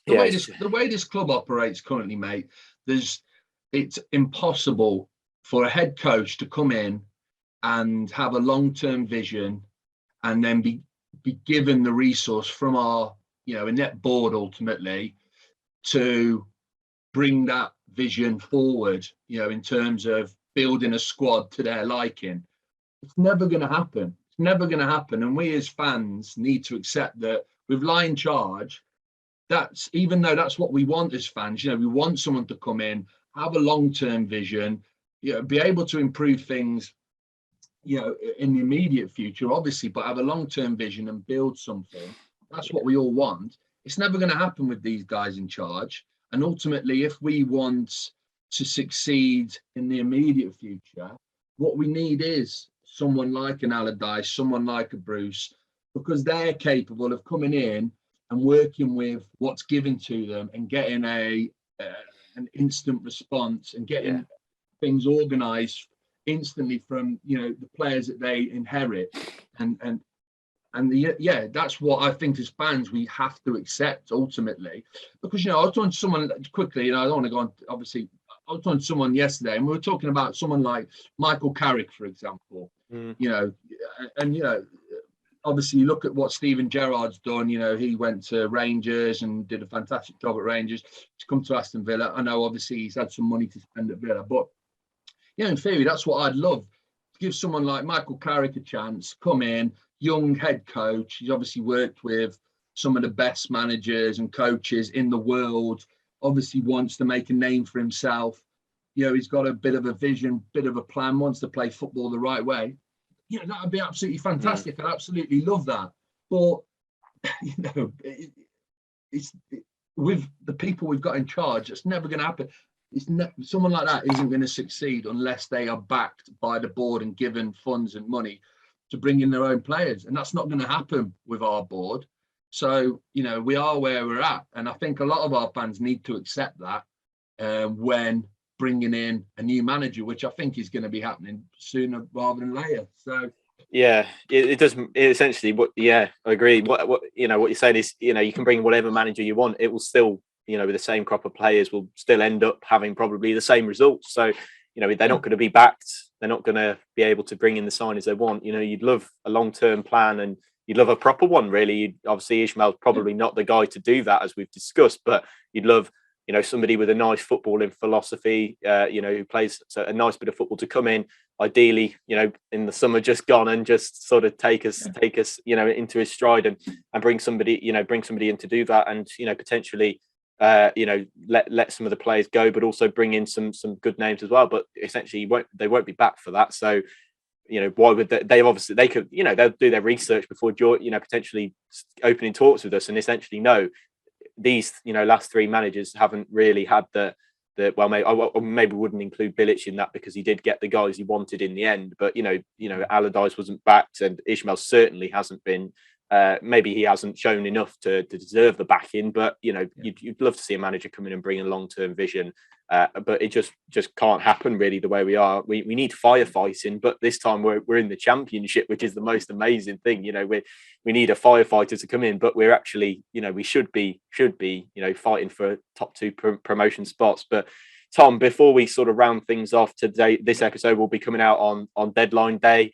The way this club operates currently, mate, it's impossible for a head coach to come in and have a long-term vision and then be given the resource from our a net board ultimately to bring that vision forward, in terms of building a squad to their liking. It's never going to happen. It's never going to happen. And we as fans need to accept that with Lion Charge, even though that's what we want as fans, we want someone to come in, have a long-term vision, be able to improve things, in the immediate future, obviously, but have a long-term vision and build something. That's what we all want. It's never going to happen with these guys in charge. And ultimately, if we want to succeed in the immediate future, what we need is someone like an Allardyce, someone like a Bruce, because they're capable of coming in and working with what's given to them and getting an instant response and getting things organised instantly from the players that they inherit. And that's what I think as fans we have to accept ultimately, because I was talking to someone quickly, I don't want to go on. Obviously, I was talking to someone yesterday, and we were talking about someone like Michael Carrick, for example. Obviously, you look at what Steven Gerrard's done. He went to Rangers and did a fantastic job at Rangers to come to Aston Villa. I know, obviously, he's had some money to spend at Villa, but in theory, that's what I'd love. To give someone like Michael Carrick a chance, come in. Young head coach. He's obviously worked with some of the best managers and coaches in the world. Obviously wants to make a name for himself. He's got a bit of a vision, bit of a plan, wants to play football the right way. That would be absolutely fantastic. I'd absolutely love that. But, it's with the people we've got in charge, it's never going to happen. Someone like that isn't going to succeed unless they are backed by the board and given funds and money to bring in their own players, and that's not going to happen with our board. So we are where we're at, and I think a lot of our fans need to accept that when bringing in a new manager, which I think is going to be happening sooner rather than later. So it does essentially. I agree. What you're saying is you can bring whatever manager you want, it will still with the same crop of players will still end up having probably the same results. So they're not going to be backed. They're not going to be able to bring in the signings they want. You'd love a long-term plan, and you'd love a proper one, really. Obviously, Ishmael's probably not the guy to do that, as we've discussed, but you'd love, somebody with a nice footballing philosophy, who plays a nice bit of football to come in, ideally, in the summer just gone, and just sort of take us, into his stride and bring somebody in to do that, and, potentially, let some of the players go, but also bring in some good names as well. But essentially, they won't be back for that. So, why would they obviously they could they'll do their research before potentially opening talks with us, and essentially these last 3 managers haven't really had the maybe wouldn't include Bilic in that because he did get the guys he wanted in the end. But Allardyce wasn't backed, and Ishmael certainly hasn't been. Maybe he hasn't shown enough to deserve the backing, but you'd love to see a manager come in and bring a long-term vision. But it just can't happen really the way we are. We need firefighting, but this time we're in the Championship, which is the most amazing thing. We need a firefighter to come in, but we're actually we should be fighting for top two promotion spots. But Tom, before we sort of round things off today, this episode will be coming out on deadline day.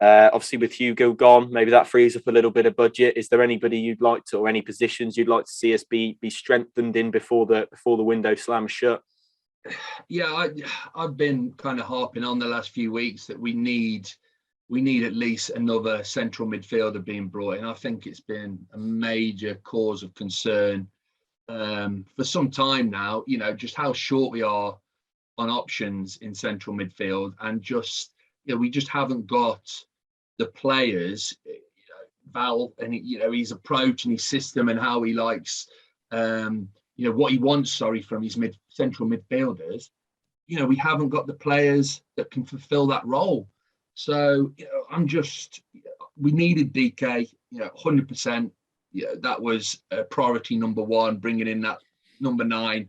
Obviously, with Hugo gone, maybe that frees up a little bit of budget. Is there anybody you'd like to, or any positions you'd like to see us be strengthened in before the window slams shut? Yeah, I've been kind of harping on the last few weeks that we need at least another central midfielder being brought in. I think it's been a major cause of concern for some time now. Just how short we are on options in central midfield, and just we just haven't got the players, Val, and his approach and his system and how he likes, what he wants. From his central midfielders. We haven't got the players that can fulfil that role. So we needed DK, 100%. That was priority number one. Bringing in that number 9,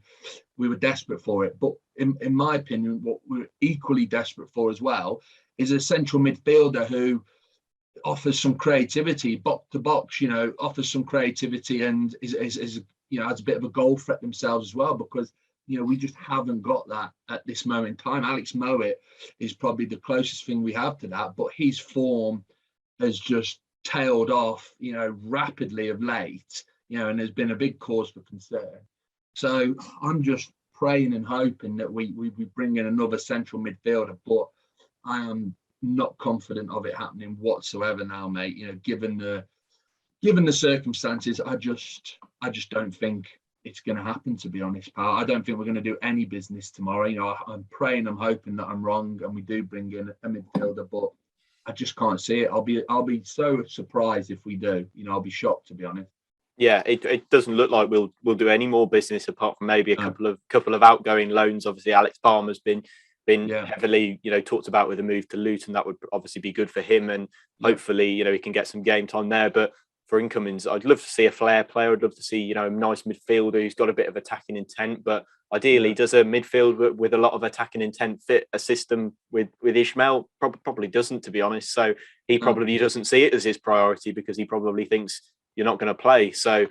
we were desperate for it. But in my opinion, what we're equally desperate for as well is a central midfielder who offers some creativity, box to box, offers some creativity and is has a bit of a goal threat themselves as well, because we just haven't got that at this moment in time. Alex Mowat is probably the closest thing we have to that, but his form has just tailed off, rapidly of late, and there's been a big cause for concern. So I'm just praying and hoping that we bring in another central midfielder, but I am not confident of it happening whatsoever now, mate. Given the circumstances, I just don't think it's going to happen, to be honest, pal. I don't think we're going to do any business tomorrow. I'm praying, I'm hoping that I'm wrong and we do bring in a midfielder, but I just can't see it. I'll be so surprised if we do. I'll be shocked, to be honest. Yeah, it doesn't look like we'll do any more business apart from maybe a couple of outgoing loans. Obviously, Alex Palmer's been heavily talked about with a move to Luton. That would obviously be good for him, and hopefully he can get some game time there. But for incomings, I'd love to see a flair player. I'd love to see a nice midfielder who's got a bit of attacking intent. But ideally, does a midfield with a lot of attacking intent fit a system with Ishmael? Probably doesn't, to be honest. So he probably doesn't see it as his priority because he probably thinks you're not going to play. So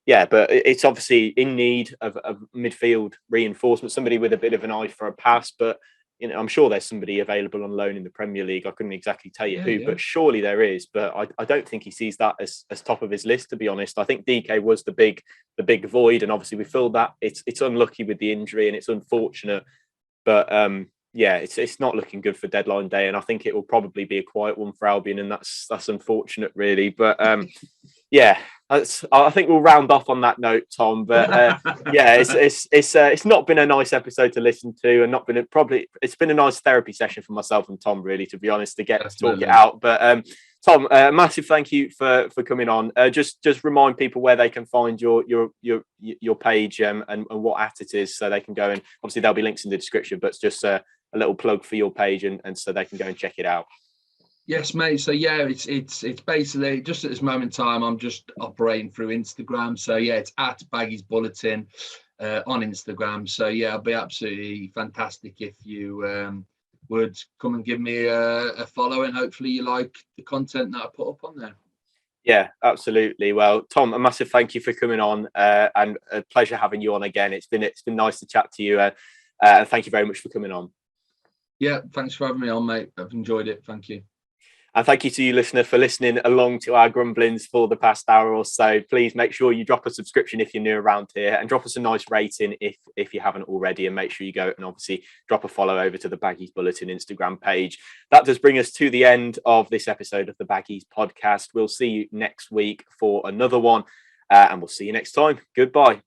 yeah, but it's obviously in need of midfield reinforcement, somebody with a bit of an eye for a pass. But I'm sure there's somebody available on loan in the Premier League. I couldn't exactly tell you who, but surely there is. But I don't think he sees that as top of his list, to be honest. I think DK was the big void, and obviously we filled that. It's unlucky with the injury and it's unfortunate, but it's not looking good for deadline day, and I think it will probably be a quiet one for Albion, and that's unfortunate, really. But I think we'll round off on that note, Tom. But it's not been a nice episode to listen to, and it's been a nice therapy session for myself and Tom, really, to be honest, to get to talk it out. But Tom, massive thank you for coming on. Just remind people where they can find your page and what at it is, so they can go, and obviously there'll be links in the description, but it's just a little plug for your page, and so they can go and check it out. Yes, mate. So it's basically just at this moment in time, I'm just operating through Instagram. So it's at Baggies Bulletin on Instagram. So it'd be absolutely fantastic if you would come and give me a follow, and hopefully you like the content that I put up on there. Yeah, absolutely. Well, Tom, a massive thank you for coming on, and a pleasure having you on again. It's been nice to chat to you, and thank you very much for coming on. Yeah, thanks for having me on, mate. I've enjoyed it. Thank you. And thank you to you, listener, for listening along to our grumblings for the past hour or so. Please make sure you drop a subscription if you're new around here, and drop us a nice rating if you haven't already. And make sure you go and obviously drop a follow over to the Baggies Bulletin Instagram page. That does bring us to the end of this episode of the Baggies Podcast. We'll see you next week for another one, and we'll see you next time. Goodbye.